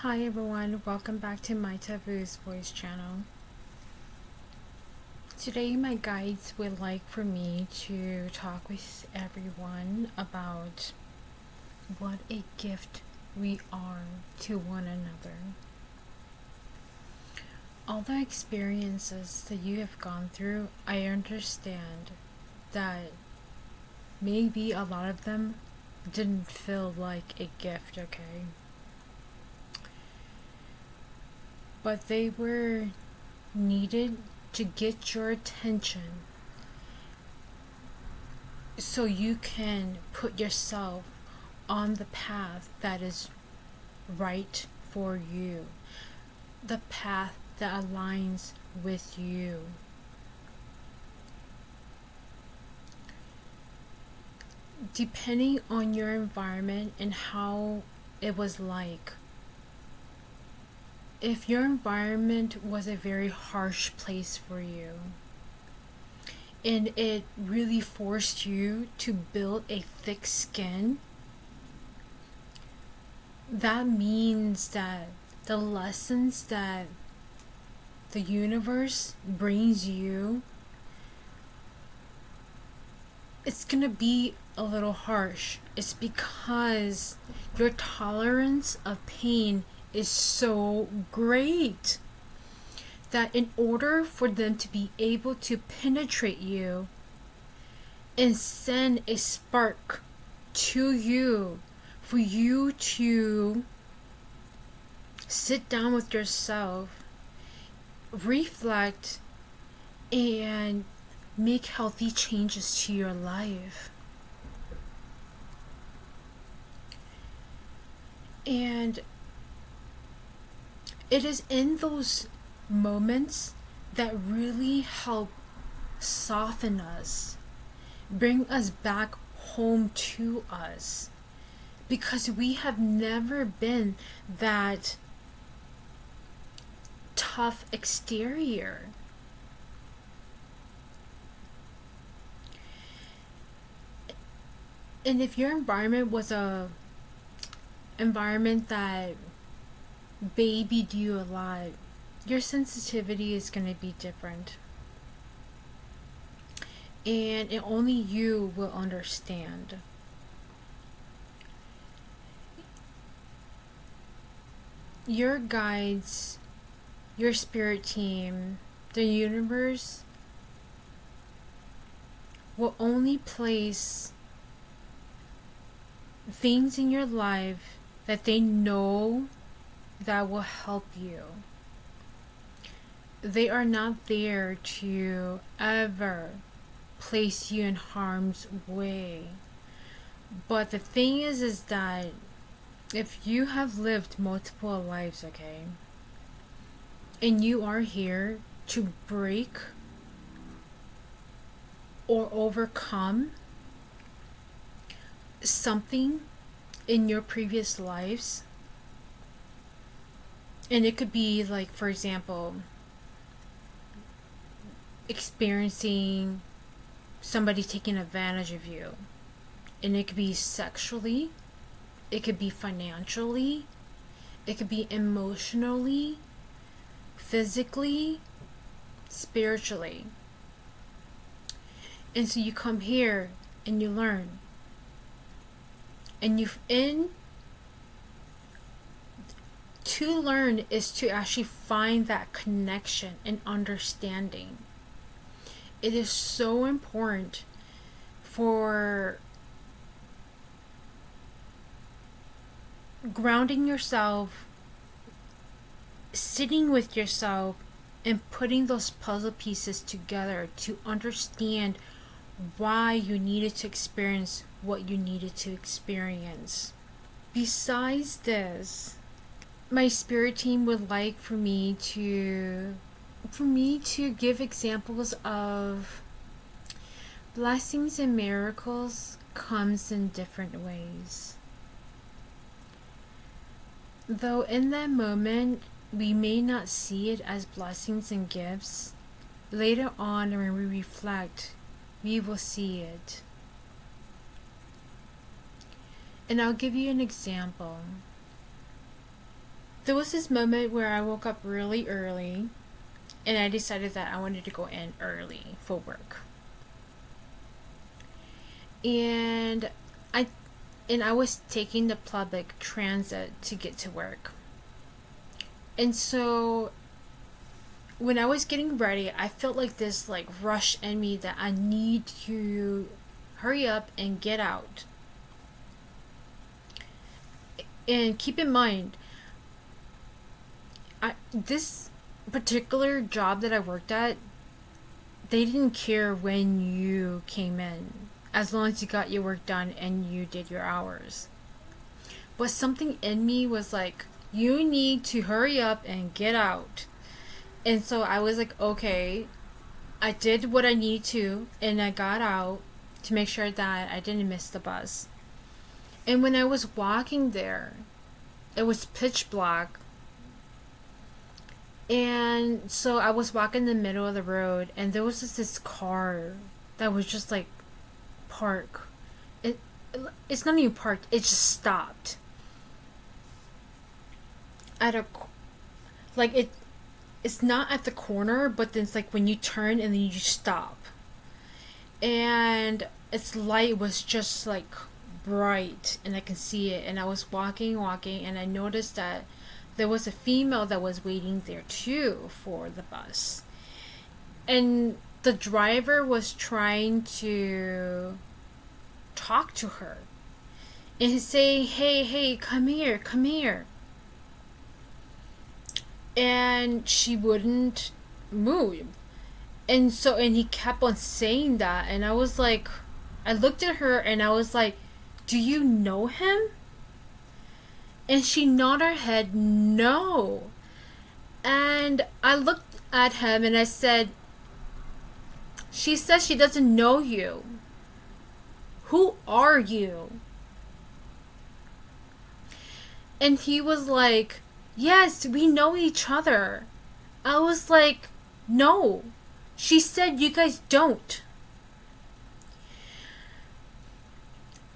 Hi everyone, welcome back to my Taboo's voice channel. Today my guides would like for me to talk with everyone about what a gift we are to one another. All the experiences that you have gone through, I understand that maybe a lot of them didn't feel like a gift, okay? But they were needed to get your attention so you can put yourself on the path that is right for you, the path that aligns with you. Depending on your environment and how it was like, if your environment was a very harsh place for you and it really forced you to build a thick skin, that means that the lessons that the universe brings you, it's gonna be a little harsh. It's because your tolerance of pain is so great that in order for them to be able to penetrate you and send a spark to you, for you to sit down with yourself, reflect, and make healthy changes to your life. And it is in those moments that really help soften us, bring us back home to us, because we have never been that tough exterior. And if your environment was a environment that babied you a lot, your sensitivity is going to be different. And only you will understand. Your guides, your spirit team, the universe will only place things in your life that they know that will help you. They are not there to ever place you in harm's way. But the thing is that if you have lived multiple lives, okay, and you are here to break or overcome something in your previous lives, and it could be like, for example, experiencing somebody taking advantage of you, and it could be sexually, it could be financially, it could be emotionally, physically, spiritually. And so you come here and you learn, and to learn is to actually find that connection and understanding. It is so important for grounding yourself, sitting with yourself, and putting those puzzle pieces together to understand why you needed to experience what you needed to experience. Besides this, my spirit team would like for me to give examples of blessings and miracles comes in different ways. Though in that moment we may not see it as blessings and gifts, later on when we reflect, we will see it. And I'll give you an example. There was this moment where I woke up really early and I decided that I wanted to go in early for work. And I I was taking the public transit to get to work. And so when I was getting ready, I felt like this like rush in me that I need to hurry up and get out. And keep in mind, this particular job that I worked at, they didn't care when you came in, as long as you got your work done and you did your hours. But something in me was like, you need to hurry up and get out. And so I was like, okay, I did what I needed to, and I got out to make sure that I didn't miss the bus. And when I was walking there, it was pitch black. And so I was walking in the middle of the road, and there was just this car that was just like park. It it's not even parked. It just stopped at a like it. It's not at the corner, but then it's like when you turn and then you stop, and its light was just like bright, and I can see it. And I was walking, and I noticed that there was a female that was waiting there too for the bus. And the driver was trying to talk to her and say, hey, come here, come here. And she wouldn't move. And he kept on saying that. And I was like, I looked at her and I was like, do you know him? And she nodded her head, no. And I looked at him and I said, she says she doesn't know you. Who are you? And he was like, yes, we know each other. I was like, no. She said you guys don't.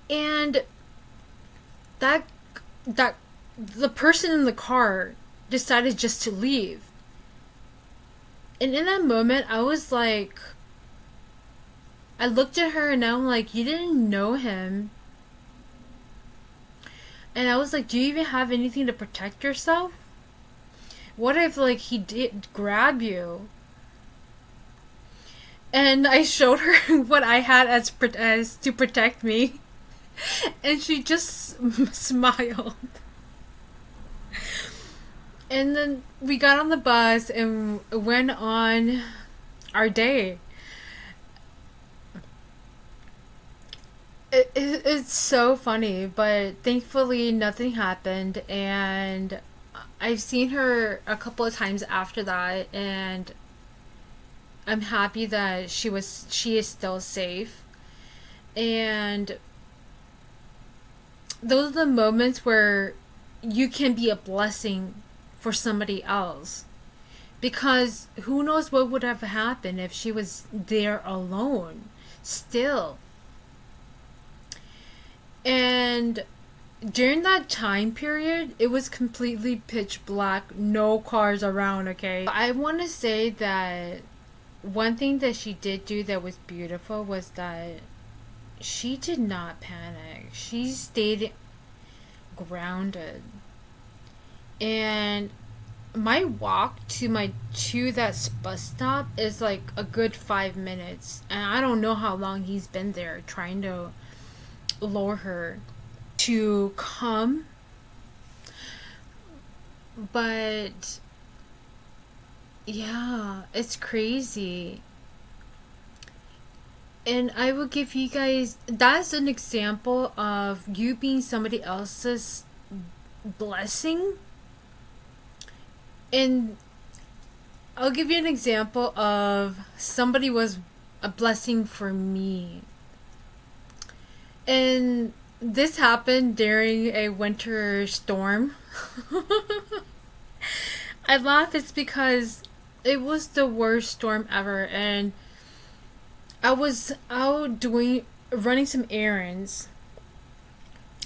And that the person in the car decided just to leave. And in that moment, I was like, I looked at her and I'm like, you didn't know him. And I was like, do you even have anything to protect yourself? What if like he did grab you? And I showed her what I had as to protect me. And she just smiled. And then we got on the bus and went on our day. It's so funny, but thankfully nothing happened. And I've seen her a couple of times after that, and I'm happy that she is still safe. And those are the moments where you can be a blessing for somebody else, because who knows what would have happened if she was there alone still. And during that time period, it was completely pitch black, no cars around, okay? I want to say that one thing that she did do that was beautiful was that she did not panic. She stayed grounded. And my walk to that bus stop is like a good 5 minutes. And I don't know how long he's been there trying to lure her to come. But yeah, it's crazy. And I will give you guys, that's an example of you being somebody else's blessing. And I'll give you an example of somebody was a blessing for me. And this happened during a winter storm. I laugh, it's because it was the worst storm ever, and I was out running some errands,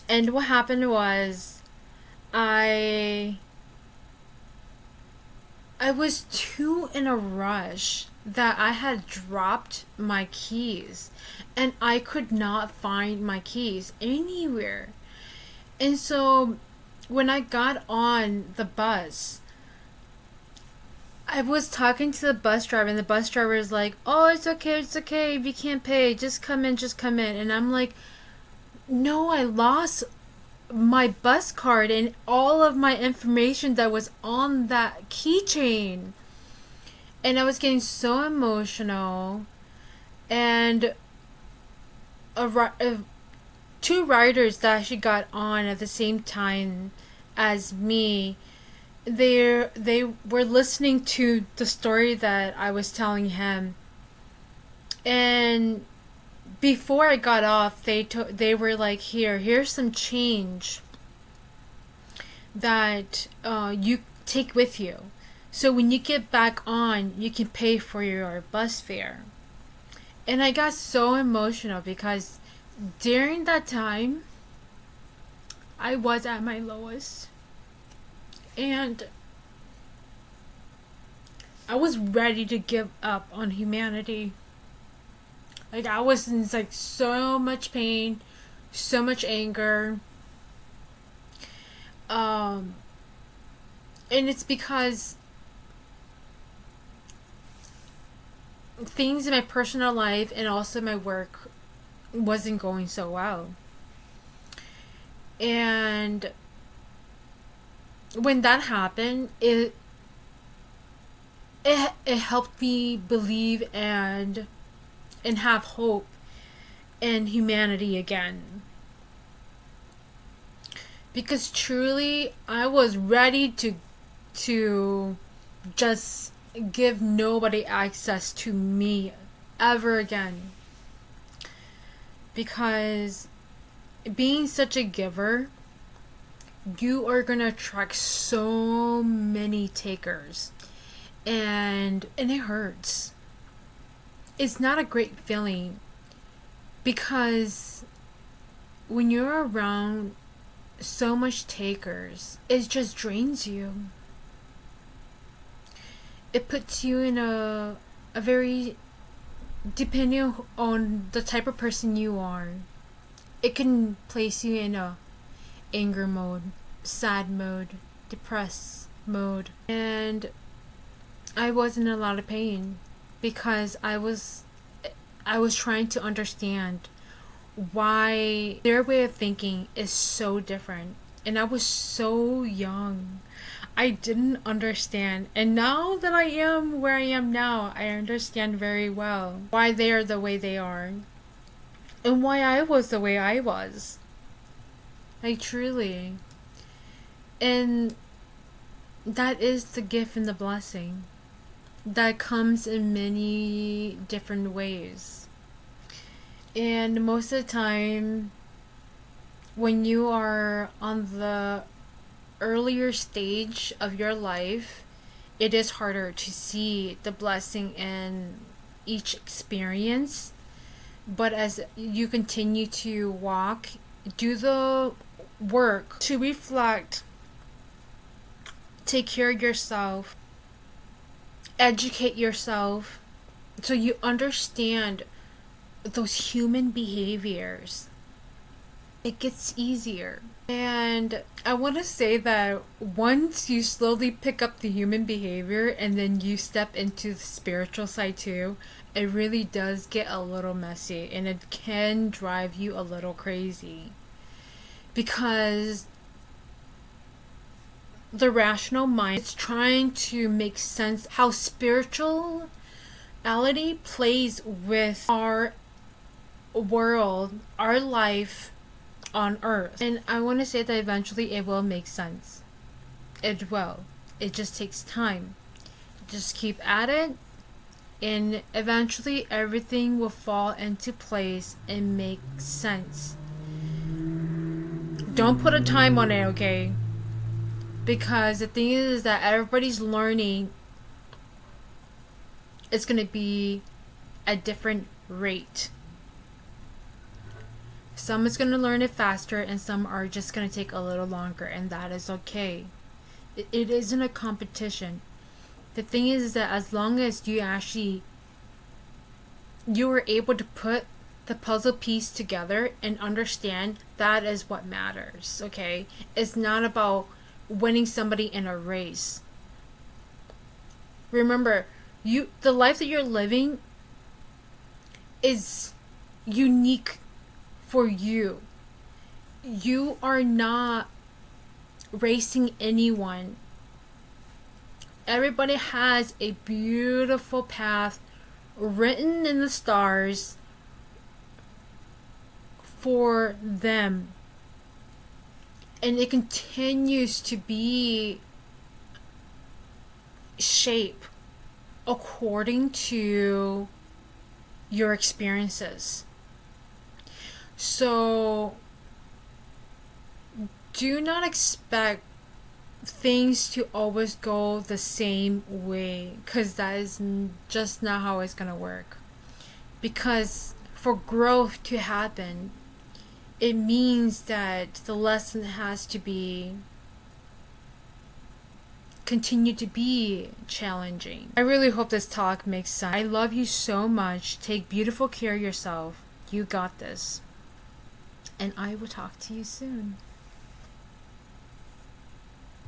and what happened was I I was too in a rush that I had dropped my keys and I could not find my keys anywhere. And so when I got on the bus, I was talking to the bus driver, and the bus driver is like, "Oh, it's okay. If you can't pay, just come in, just come in." And I'm like, "No, I lost my bus card and all of my information that was on that keychain." And I was getting so emotional. And two riders that actually got on at the same time as me, they were listening to the story that I was telling him. And before I got off, they were like, here's some change that you take with you, so when you get back on, you can pay for your bus fare. And I got so emotional because during that time, I was at my lowest. And I was ready to give up on humanity. Like, I was in like so much pain, so much anger. And it's because things in my personal life and also my work wasn't going so well. And when that happened, it helped me believe and have hope in humanity again. Because truly, I was ready to just give nobody access to me ever again. Because being such a giver, you are going to attract so many takers. And it hurts. It's not a great feeling, because when you're around so much takers, it just drains you. It puts you in a very, depending on the type of person you are, it can place you in a anger mode, sad mode, depressed mode. And I was in a lot of pain because I was trying to understand why their way of thinking is so different. And I was so young. I didn't understand. And now that I am where I am now, I understand very well why they are the way they are. And why I was the way I was. Like, truly. And that is the gift and the blessing that comes in many different ways. And most of the time, when you are on the earlier stage of your life, it is harder to see the blessing in each experience. But as you continue to walk, do the work to reflect, take care of yourself, educate yourself, so you understand those human behaviors, it gets easier. And I want to say that once you slowly pick up the human behavior and then you step into the spiritual side too, it really does get a little messy, and it can drive you a little crazy. Because the rational mind is trying to make sense how spirituality plays with our world, our life on earth. And I want to say that eventually it will make sense. It will. It just takes time. Just keep at it, and eventually everything will fall into place and make sense. Don't put a time on it, okay? Because the thing is that everybody's learning, it's going to be a different rate. Some is going to learn it faster, and some are just going to take a little longer, and that is okay. It isn't a competition. The thing is that as long as you were able to put the puzzle piece together and understand, that is what matters. Okay, it's not about winning somebody in a race. Remember, the life that you're living is unique for you. You are not racing anyone. Everybody has a beautiful path written in the stars for them. And it continues to be shaped according to your experiences. So do not expect things to always go the same way, because that is just not how it's gonna work. Because for growth to happen, it means that the lesson has to be continue to be challenging. I really hope this talk makes sense. I love you so much. Take beautiful care of yourself. You got this. And I will talk to you soon.